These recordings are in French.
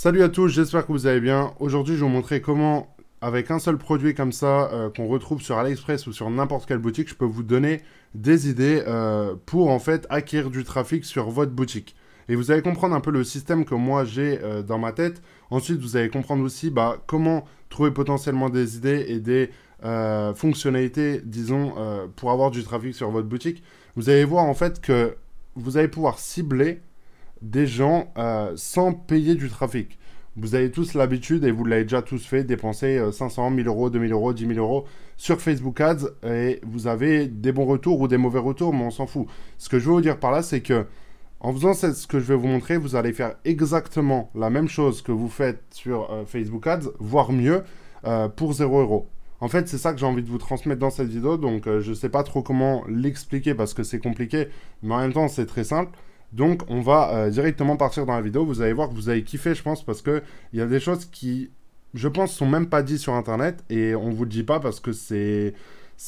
Salut à tous, j'espère que vous allez bien. Aujourd'hui, je vais vous montrer comment, avec un seul produit comme ça, qu'on retrouve sur AliExpress ou sur n'importe quelle boutique, je peux vous donner des idées pour en fait acquérir du trafic sur votre boutique. Et vous allez comprendre un peu le système que moi j'ai dans ma tête. Ensuite, vous allez comprendre aussi comment trouver potentiellement des idées et des fonctionnalités, disons, pour avoir du trafic sur votre boutique. Vous allez voir en fait que vous allez pouvoir cibler des gens sans payer du trafic. Vous avez tous l'habitude, et vous l'avez déjà tous fait, dépenser 500, 1000 euros, 2000 euros, 10 000 euros sur Facebook Ads, et vous avez des bons retours ou des mauvais retours, mais on s'en fout. Ce que je veux vous dire par là, c'est que en faisant ce que je vais vous montrer, vous allez faire exactement la même chose que vous faites sur Facebook Ads, voire mieux, pour 0 euros. En fait, c'est ça que j'ai envie de vous transmettre dans cette vidéo, donc je ne sais pas trop comment l'expliquer parce que c'est compliqué, mais en même temps, c'est très simple. Donc, on va directement partir dans la vidéo. Vous allez voir que vous allez kiffer, je pense, parce qu'il y a des choses qui, je pense, sont même pas dites sur Internet et on vous le dit pas parce que c'est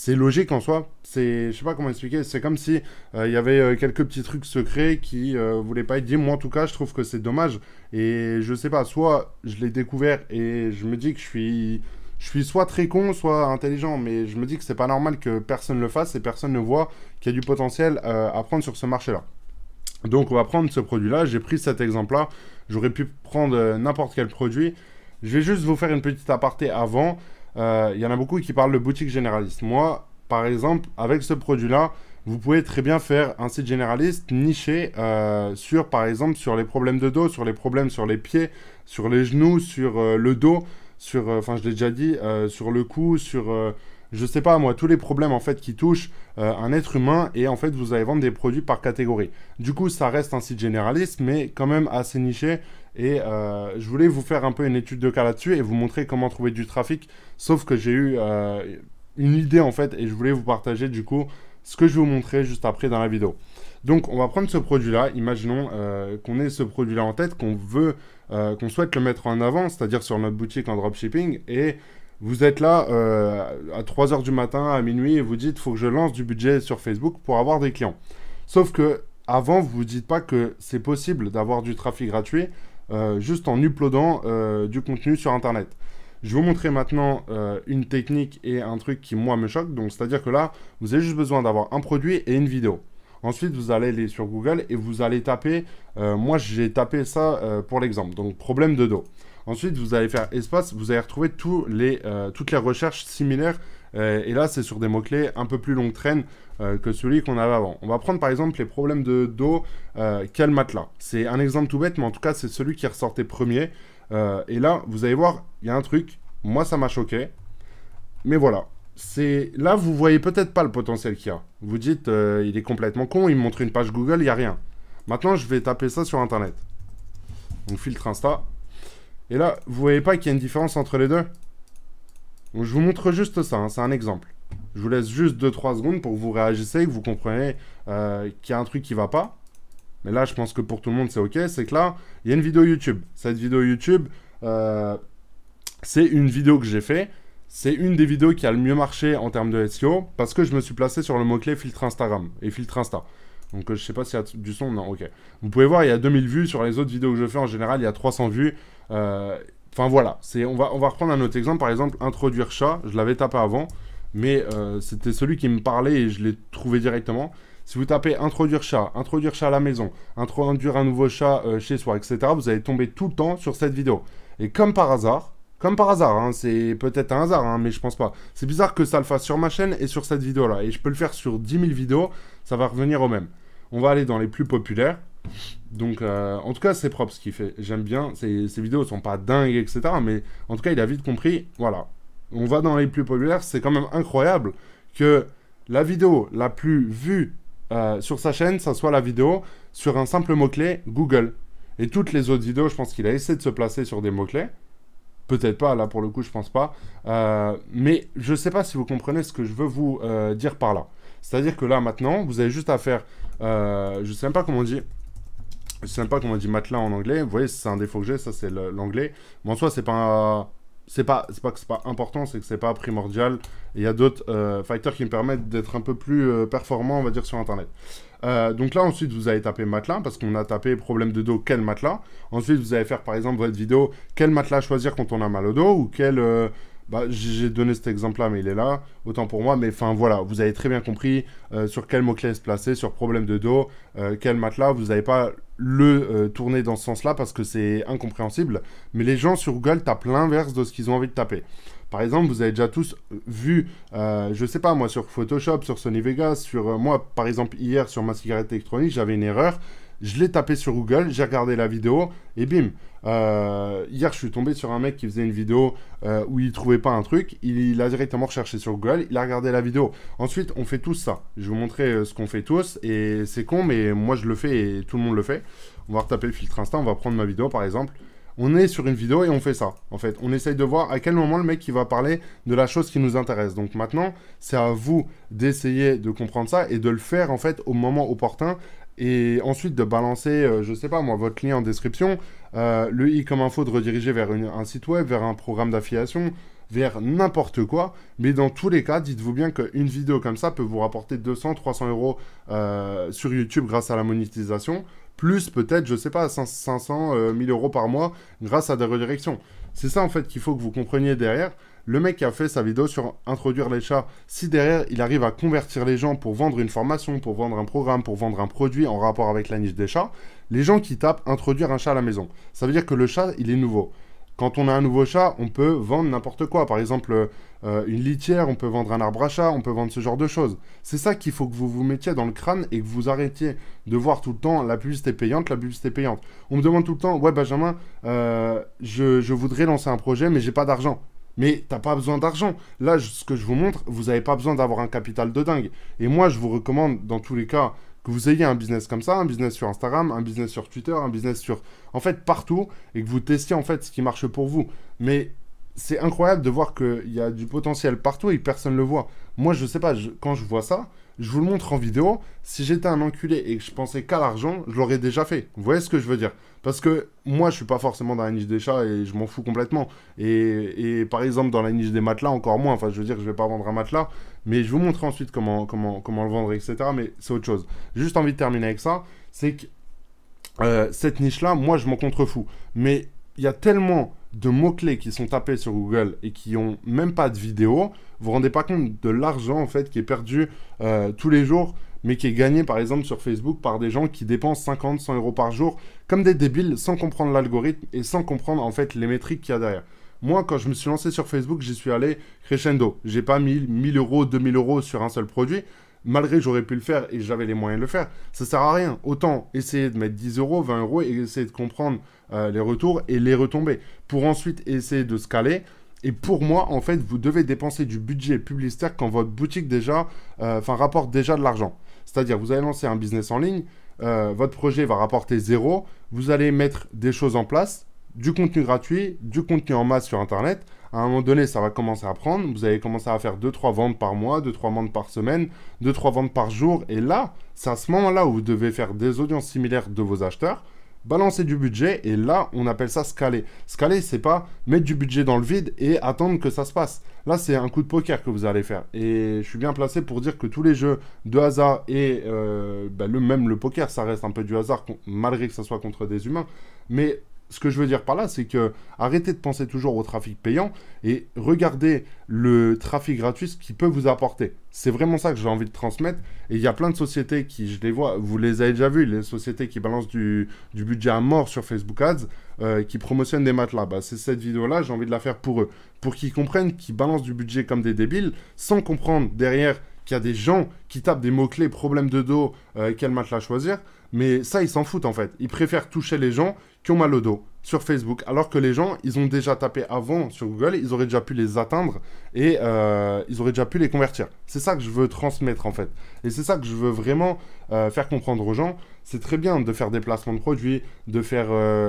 logique en soi. Je sais pas comment expliquer. C'est comme si il y avait quelques petits trucs secrets qui voulaient pas être dit. Moi, en tout cas, je trouve que c'est dommage. Et je sais pas, soit je l'ai découvert et je me dis que je suis soit très con, soit intelligent, mais je me dis que c'est pas normal que personne le fasse et personne ne voit qu'il y a du potentiel à prendre sur ce marché-là. Donc on va prendre ce produit-là, j'ai pris cet exemple-là, j'aurais pu prendre n'importe quel produit. Je vais juste vous faire une petite aparté avant. Il y en a beaucoup qui parlent de boutique généraliste. Moi, par exemple, avec ce produit-là, vous pouvez très bien faire un site généraliste niché sur, par exemple, sur les problèmes de dos, sur les problèmes sur les pieds, sur les genoux, sur le dos, sur, enfin je l'ai déjà dit, sur le cou, sur... je sais pas moi, tous les problèmes en fait qui touchent un être humain, et en fait vous allez vendre des produits par catégorie. Du coup ça reste un site généraliste mais quand même assez niché, et je voulais vous faire un peu une étude de cas là-dessus et vous montrer comment trouver du trafic, sauf que j'ai eu une idée en fait et je voulais vous partager du coup ce que je vais vous montrer juste après dans la vidéo. Donc on va prendre ce produit-là, imaginons qu'on ait ce produit-là en tête, qu'on veut, qu'on souhaite le mettre en avant, c'est-à-dire sur notre boutique en dropshipping, et vous êtes là à 3 heures du matin, à minuit, et vous dites, il faut que je lance du budget sur Facebook pour avoir des clients. Sauf que avant, vous vous dites pas que c'est possible d'avoir du trafic gratuit juste en uploadant du contenu sur Internet. Je vais vous montrer maintenant une technique et un truc qui, moi, me choque. Donc, c'est-à-dire que là, vous avez juste besoin d'avoir un produit et une vidéo. Ensuite, vous allez aller sur Google et vous allez taper, moi, j'ai tapé ça pour l'exemple, donc problème de dos. Ensuite, vous allez faire espace, vous allez retrouver toutes les recherches similaires. Et là, c'est sur des mots-clés un peu plus longue traîne que celui qu'on avait avant. On va prendre par exemple les problèmes de dos, quel matelas. C'est un exemple tout bête, mais en tout cas, c'est celui qui ressortait premier. Et là, vous allez voir, il y a un truc. Moi, ça m'a choqué. Mais voilà. Là, vous voyez peut-être pas le potentiel qu'il y a. Vous dites, il est complètement con, il me montre une page Google, il n'y a rien. Maintenant, je vais taper ça sur Internet. Donc, filtre Insta. Et là, vous voyez pas qu'il y a une différence entre les deux? Donc, je vous montre juste ça, hein, c'est un exemple. Je vous laisse juste 2-3 secondes pour que vous réagissiez, que vous compreniez qu'il y a un truc qui va pas. Mais là, je pense que pour tout le monde, c'est OK. C'est que là, il y a une vidéo YouTube. Cette vidéo YouTube, c'est une vidéo que j'ai fait. C'est une des vidéos qui a le mieux marché en termes de SEO parce que je me suis placé sur le mot-clé filtre Instagram et filtre Insta. Donc je sais pas s'il y a du son, non, ok. Vous pouvez voir, il y a 2000 vues. Sur les autres vidéos que je fais, en général, il y a 300 vues. Enfin voilà, on va reprendre un autre exemple. Par exemple, introduire chat, je l'avais tapé avant, mais c'était celui qui me parlait et je l'ai trouvé directement. Si vous tapez introduire chat à la maison, introduire un nouveau chat chez soi, etc., vous allez tomber tout le temps sur cette vidéo. Et comme par hasard, hein, c'est peut-être un hasard, hein, mais je pense pas. C'est bizarre que ça le fasse sur ma chaîne et sur cette vidéo-là. Et je peux le faire sur 10 000 vidéos, ça va revenir au même. On va aller dans les plus populaires. Donc, en tout cas, c'est propre ce qu'il fait. J'aime bien. Ces vidéos sont pas dingues, etc. Mais en tout cas, il a vite compris. Voilà. On va dans les plus populaires. C'est quand même incroyable que la vidéo la plus vue sur sa chaîne, ça soit la vidéo sur un simple mot-clé Google. Et toutes les autres vidéos, je pense qu'il a essayé de se placer sur des mots-clés. Peut-être pas, là pour le coup je pense pas. Mais je sais pas si vous comprenez ce que je veux vous dire par là. C'est-à-dire que là maintenant, vous avez juste à faire... je sais même pas comment on dit... Je sais même pas comment on dit matelas en anglais. Vous voyez, c'est un défaut que j'ai, ça c'est l'anglais. Mais en soi, c'est pas c'est pas que c'est pas important, c'est que c'est pas primordial. Il y a d'autres facteurs qui me permettent d'être un peu plus performant, on va dire, sur Internet. Donc là, ensuite, vous allez taper matelas, parce qu'on a tapé problème de dos, quel matelas. Ensuite, vous allez faire, par exemple, votre vidéo, quel matelas choisir quand on a mal au dos, ou quel... bah, j'ai donné cet exemple-là, mais il est là, autant pour moi. Mais enfin, voilà, vous avez très bien compris sur quel mot-clé se placer, sur problème de dos, quel matelas. Vous n'avez pas le tourner dans ce sens-là parce que c'est incompréhensible. Mais les gens sur Google tapent l'inverse de ce qu'ils ont envie de taper. Par exemple, vous avez déjà tous vu, je sais pas moi, sur Photoshop, sur Sony Vegas, sur moi, par exemple, hier, sur ma cigarette électronique, j'avais une erreur. Je l'ai tapé sur Google, j'ai regardé la vidéo, et bim. Hier, je suis tombé sur un mec qui faisait une vidéo où il trouvait pas un truc. Il a directement recherché sur Google, il a regardé la vidéo. Ensuite, on fait tous ça. Je vais vous montrer ce qu'on fait tous, et c'est con, mais moi je le fais et tout le monde le fait. On va retaper le filtre Insta, on va prendre ma vidéo par exemple. On est sur une vidéo et on fait ça. En fait, on essaye de voir à quel moment le mec il va parler de la chose qui nous intéresse. Donc maintenant, c'est à vous d'essayer de comprendre ça et de le faire en fait au moment opportun. Et ensuite de balancer, je sais pas moi, votre lien en description, le i comme info de rediriger vers un site web, vers un programme d'affiliation, vers n'importe quoi. Mais dans tous les cas, dites-vous bien qu'une vidéo comme ça peut vous rapporter 200, 300 euros sur YouTube grâce à la monétisation. Plus peut-être, je sais pas, 500, 1000 euros par mois grâce à des redirections. C'est ça en fait qu'il faut que vous compreniez derrière. Le mec qui a fait sa vidéo sur introduire les chats, si derrière il arrive à convertir les gens pour vendre une formation, pour vendre un programme, pour vendre un produit en rapport avec la niche des chats, les gens qui tapent introduire un chat à la maison, ça veut dire que le chat il est nouveau. Quand on a un nouveau chat, on peut vendre n'importe quoi. Par exemple, une litière, on peut vendre un arbre à chat, on peut vendre ce genre de choses. C'est ça qu'il faut que vous vous mettiez dans le crâne et que vous arrêtiez de voir tout le temps la publicité payante, la publicité payante. On me demande tout le temps, ouais Benjamin, je voudrais lancer un projet mais j'ai pas d'argent. Mais t'as pas besoin d'argent. Là, ce que je vous montre, vous n'avez pas besoin d'avoir un capital de dingue. Et moi, je vous recommande, dans tous les cas, que vous ayez un business comme ça, un business sur Instagram, un business sur Twitter, un business sur... En fait, partout, et que vous testiez, en fait, ce qui marche pour vous. Mais c'est incroyable de voir qu'il y a du potentiel partout et que personne ne le voit. Moi, je sais pas, quand je vois ça, je vous le montre en vidéo. Si j'étais un enculé et que je pensais qu'à l'argent, je l'aurais déjà fait. Vous voyez ce que je veux dire? Parce que moi, je suis pas forcément dans la niche des chats et je m'en fous complètement. Et par exemple, dans la niche des matelas, encore moins. Enfin, je veux dire, je vais pas vendre un matelas. Mais je vais vous montrer ensuite comment le vendre, etc. Mais c'est autre chose. J'ai juste envie de terminer avec ça. C'est que cette niche-là, moi, je m'en contrefous. Mais il y a tellement de mots-clés qui sont tapés sur Google et qui ont même pas de vidéo. Vous vous rendez pas compte de l'argent, en fait, qui est perdu tous les jours, mais qui est gagné, par exemple, sur Facebook par des gens qui dépensent 50, 100 euros par jour, comme des débiles, sans comprendre l'algorithme et sans comprendre, en fait, les métriques qu'il y a derrière. Moi, quand je me suis lancé sur Facebook, j'y suis allé crescendo. J'ai pas mis 1000 euros, 2000 euros sur un seul produit. Malgré que j'aurais pu le faire et j'avais les moyens de le faire, ça sert à rien. Autant essayer de mettre 10 euros, 20 euros et essayer de comprendre les retours et les retombées. Pour ensuite essayer de scaler. Et pour moi, en fait, vous devez dépenser du budget publicitaire quand votre boutique déjà, rapporte déjà de l'argent. C'est-à-dire, vous allez lancer un business en ligne, votre projet va rapporter zéro, vous allez mettre des choses en place, du contenu gratuit, du contenu en masse sur Internet. À un moment donné, ça va commencer à prendre. Vous allez commencer à faire 2-3 ventes par mois, 2-3 ventes par semaine, 2-3 ventes par jour. Et là, c'est à ce moment-là où vous devez faire des audiences similaires de vos acheteurs, balancer du budget, et là, on appelle ça scaler. Scaler, c'est pas mettre du budget dans le vide et attendre que ça se passe. Là, c'est un coup de poker que vous allez faire. Et je suis bien placé pour dire que tous les jeux de hasard et même le poker, ça reste un peu du hasard, malgré que ça soit contre des humains. Mais ce que je veux dire par là, c'est que arrêtez de penser toujours au trafic payant et regardez le trafic gratuit, ce qu'il peut vous apporter. C'est vraiment ça que j'ai envie de transmettre. Et il y a plein de sociétés qui, je les vois, vous les avez déjà vues, les sociétés qui balancent du budget à mort sur Facebook Ads, qui promotionnent des matelas. Bah, c'est cette vidéo-là, j'ai envie de la faire pour eux. Pour qu'ils comprennent qu'ils balancent du budget comme des débiles, sans comprendre derrière qu'il y a des gens qui tapent des mots-clés, problème de dos, quel matelas choisir. Mais ça, ils s'en foutent en fait. Ils préfèrent toucher les gens qui ont mal au dos sur Facebook. Alors que les gens, ils ont déjà tapé avant sur Google, ils auraient déjà pu les atteindre et ils auraient déjà pu les convertir. C'est ça que je veux transmettre en fait. Et c'est ça que je veux vraiment faire comprendre aux gens. C'est très bien de faire des placements de produits, de faire...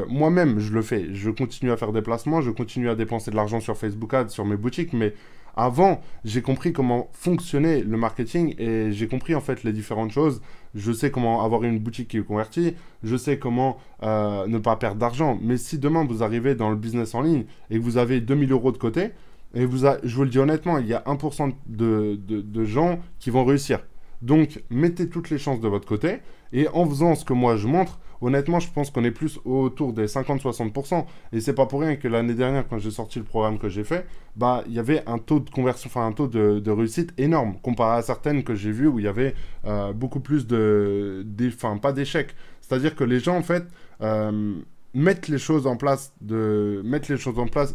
Moi-même, je le fais. Je continue à faire des placements, je continue à dépenser de l'argent sur Facebook Ads, sur mes boutiques, mais avant, j'ai compris comment fonctionnait le marketing et j'ai compris en fait les différentes choses. Je sais comment avoir une boutique qui est convertie, je sais comment ne pas perdre d'argent. Mais si demain vous arrivez dans le business en ligne et que vous avez 2000 euros de côté, et je vous le dis honnêtement, il y a 1% de gens qui vont réussir. Donc, mettez toutes les chances de votre côté. Et en faisant ce que moi je montre, honnêtement, je pense qu'on est plus autour des 50-60%. Et c'est pas pour rien que l'année dernière, quand j'ai sorti le programme que j'ai fait, bah, il y avait un taux de conversion, enfin un taux de réussite énorme, comparé à certaines que j'ai vues où il y avait beaucoup plus enfin, pas d'échecs. C'est-à-dire que les gens, en fait, mettre les choses en place,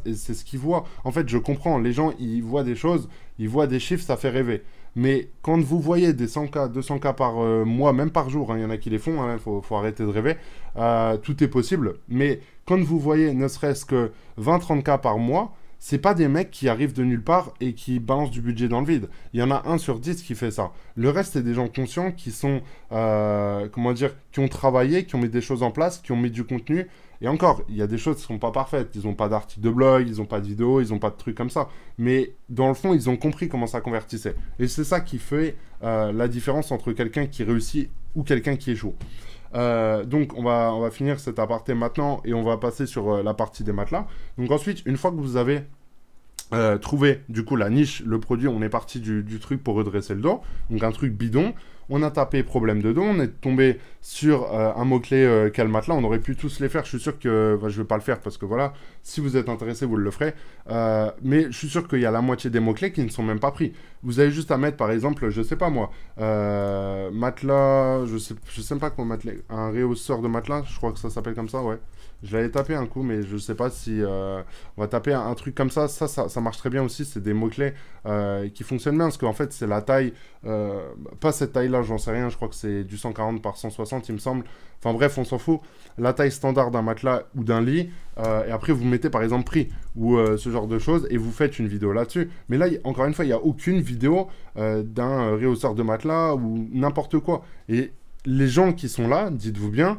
et c'est ce qu'ils voient. En fait, je comprends, les gens, ils voient des choses, ils voient des chiffres, ça fait rêver. Mais quand vous voyez des 100K, 200K par mois, même par jour, il y en a qui les font, faut arrêter de rêver, tout est possible. Mais quand vous voyez ne serait-ce que 20-30K par mois, c'est pas des mecs qui arrivent de nulle part et qui balancent du budget dans le vide. Il y en a 1 sur 10 qui fait ça. Le reste, c'est des gens conscients qui sont, comment dire, qui ont travaillé, qui ont mis des choses en place, qui ont mis du contenu. Et encore, il y a des choses qui ne sont pas parfaites. Ils n'ont pas d'article de blog, ils n'ont pas de vidéo, ils n'ont pas de trucs comme ça. Mais dans le fond, ils ont compris comment ça convertissait. Et c'est ça qui fait la différence entre quelqu'un qui réussit ou quelqu'un qui échoue. Donc, on va finir cet aparté maintenant et on va passer sur la partie des matelas. Donc ensuite, une fois que vous avez trouvé du coup la niche, le produit, on est parti du truc pour redresser le dos. Donc un truc bidon. On a tapé problème de dos, on est tombé sur un mot-clé quel matelas. On aurait pu tous les faire. Je suis sûr que je ne vais pas le faire parce que voilà, si vous êtes intéressé, vous le ferez. Mais je suis sûr qu'il y a la moitié des mots-clés qui ne sont même pas pris. Vous avez juste à mettre, par exemple, je sais pas moi, matelas, je sais pas quoi, matelas, un réhausseur de matelas, je crois que ça s'appelle comme ça, ouais. Je l'avais tapé un coup, mais je sais pas si on va taper un truc comme ça. Ça marche très bien aussi. C'est des mots-clés qui fonctionnent bien parce qu'en fait, c'est la taille, pas cette taille-là, j'en sais rien. Je crois que c'est du 140 par 160, il me semble. Enfin bref, on s'en fout. La taille standard d'un matelas ou d'un lit. Et après, vous mettez par exemple prix ou ce genre de choses et vous faites une vidéo là-dessus. Mais là, encore une fois, il n'y a aucune vidéo d'un réhausseur de matelas ou n'importe quoi. Et les gens qui sont là, dites-vous bien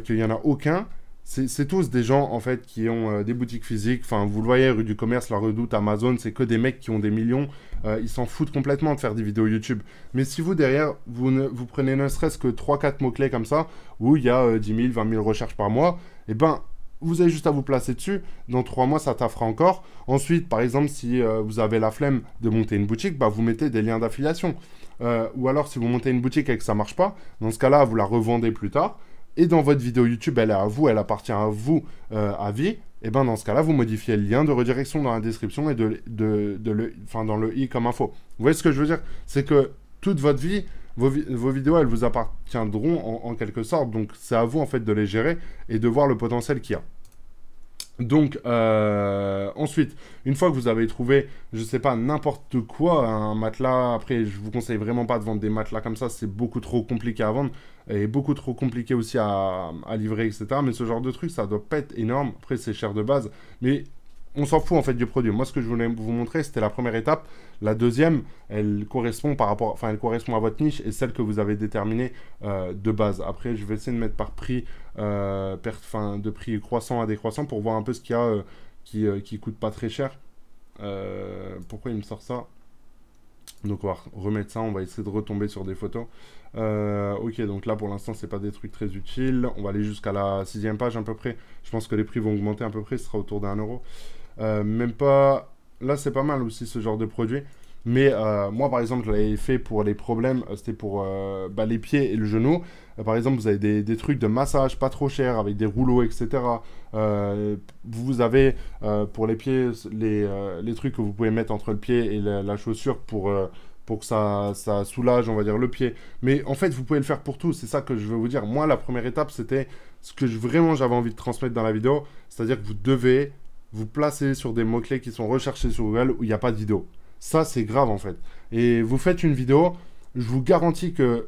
qu'il n'y en a aucun. C'est tous des gens, en fait, qui ont des boutiques physiques. Enfin, vous le voyez, rue du commerce, la Redoute, Amazon, c'est que des mecs qui ont des millions. Ils s'en foutent complètement de faire des vidéos YouTube. Mais si vous, derrière, vous prenez ne serait-ce que 3-4 mots-clés comme ça, où il y a 10 000, 20 000 recherches par mois, eh ben, vous avez juste à vous placer dessus. Dans 3 mois, ça taffera encore. Ensuite, par exemple, si vous avez la flemme de monter une boutique, bah, vous mettez des liens d'affiliation. Ou alors, si vous montez une boutique et que ça ne marche pas, dans ce cas-là, vous la revendez plus tard. Et dans votre vidéo YouTube, elle est à vous, elle appartient à vous à vie, et bien dans ce cas-là, vous modifiez le lien de redirection dans la description et dans le i comme info. Vous voyez ce que je veux dire? C'est que toute votre vie, vos vidéos, elles vous appartiendront en quelque sorte. Donc c'est à vous en fait de les gérer et de voir le potentiel qu'il y a. Donc, ensuite, une fois que vous avez trouvé, je sais pas, n'importe quoi, un matelas, après, je vous conseille vraiment pas de vendre des matelas comme ça, c'est beaucoup trop compliqué à vendre, et beaucoup trop compliqué aussi à livrer, etc. Mais ce genre de truc, ça doit pas être énorme, après, c'est cher de base, mais on s'en fout en fait du produit. Moi, ce que je voulais vous montrer, c'était la première étape. La deuxième, elle correspond elle correspond à votre niche et celle que vous avez déterminée de base. Après, je vais essayer de mettre par prix, de prix croissant à décroissant pour voir un peu ce qu'il y a qui coûte pas très cher. Pourquoi il me sort ça? Donc on va remettre ça, on va essayer de retomber sur des photos. Ok, donc là pour l'instant c'est pas des trucs très utiles. On va aller jusqu'à la 6e page à peu près. Je pense que les prix vont augmenter à peu près, ce sera autour d'1 euro. Même pas... Là c'est pas mal aussi ce genre de produit. Mais moi par exemple je l'avais fait pour les problèmes, c'était pour les pieds et le genou. Par exemple vous avez des trucs de massage pas trop chers avec des rouleaux etc. Vous avez pour les pieds les trucs que vous pouvez mettre entre le pied et la chaussure pour que ça soulage on va dire le pied. Mais en fait vous pouvez le faire pour tout, c'est ça que je veux vous dire. Moi la première étape c'était ce que vraiment j'avais envie de transmettre dans la vidéo. C'est-à-dire que vous devez vous placer sur des mots-clés qui sont recherchés sur Google où il n'y a pas de vidéo. Ça, c'est grave, en fait. Et vous faites une vidéo, je vous garantis que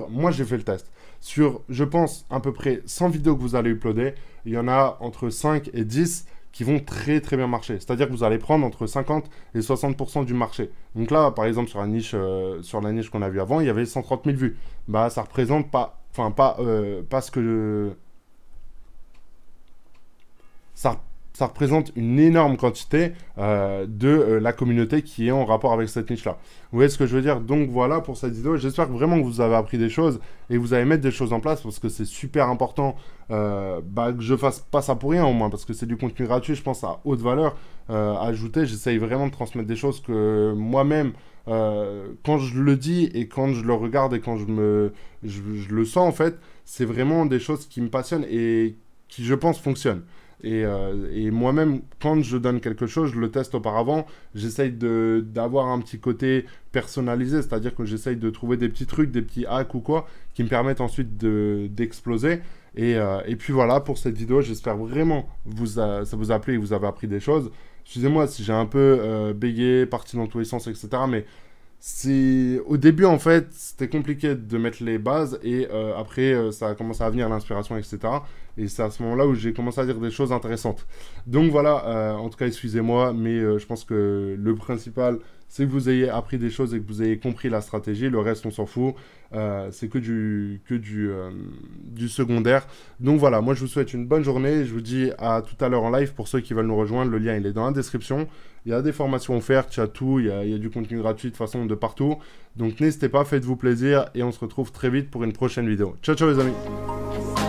moi, j'ai fait le test. Sur, je pense, à peu près 100 vidéos que vous allez uploader, il y en a entre 5 et 10 qui vont très très bien marcher. C'est-à-dire que vous allez prendre entre 50 et 60% du marché. Donc là, par exemple, sur la niche qu'on a vue avant, il y avait 130 000 vues. Bah, ça représente pas, enfin, pas ce que... Ça représente une énorme quantité de la communauté qui est en rapport avec cette niche-là. Vous voyez ce que je veux dire? Donc voilà pour cette vidéo. J'espère vraiment que vous avez appris des choses et que vous allez mettre des choses en place parce que c'est super important que je fasse pas ça pour rien au moins parce que c'est du contenu gratuit, je pense, à haute valeur ajoutée. J'essaye vraiment de transmettre des choses que moi-même, quand je le dis et quand je le regarde et quand je le sens en fait, c'est vraiment des choses qui me passionnent et qui, je pense, fonctionnent. Et moi-même, quand je donne quelque chose, je le teste auparavant, j'essaye d'avoir un petit côté personnalisé, c'est-à-dire que j'essaye de trouver des petits trucs, des petits hacks ou quoi, qui me permettent ensuite d'exploser. Et puis voilà, pour cette vidéo, j'espère vraiment que ça vous a plu et que vous avez appris des choses. Excusez-moi si j'ai un peu bégayé, parti dans tous les sens, etc. Mais au début, en fait, c'était compliqué de mettre les bases et après, ça a commencé à venir l'inspiration, etc. Et c'est à ce moment-là où j'ai commencé à dire des choses intéressantes. Donc voilà, en tout cas, excusez-moi, mais je pense que le principal, c'est que vous ayez appris des choses et que vous ayez compris la stratégie. Le reste, on s'en fout. C'est que du secondaire. Donc voilà, moi, je vous souhaite une bonne journée. Je vous dis à tout à l'heure en live. Pour ceux qui veulent nous rejoindre, le lien, il est dans la description. Il y a des formations offertes, il y a tout, il y a du contenu gratuit de façon de partout. Donc n'hésitez pas, faites-vous plaisir et on se retrouve très vite pour une prochaine vidéo. Ciao, ciao les amis!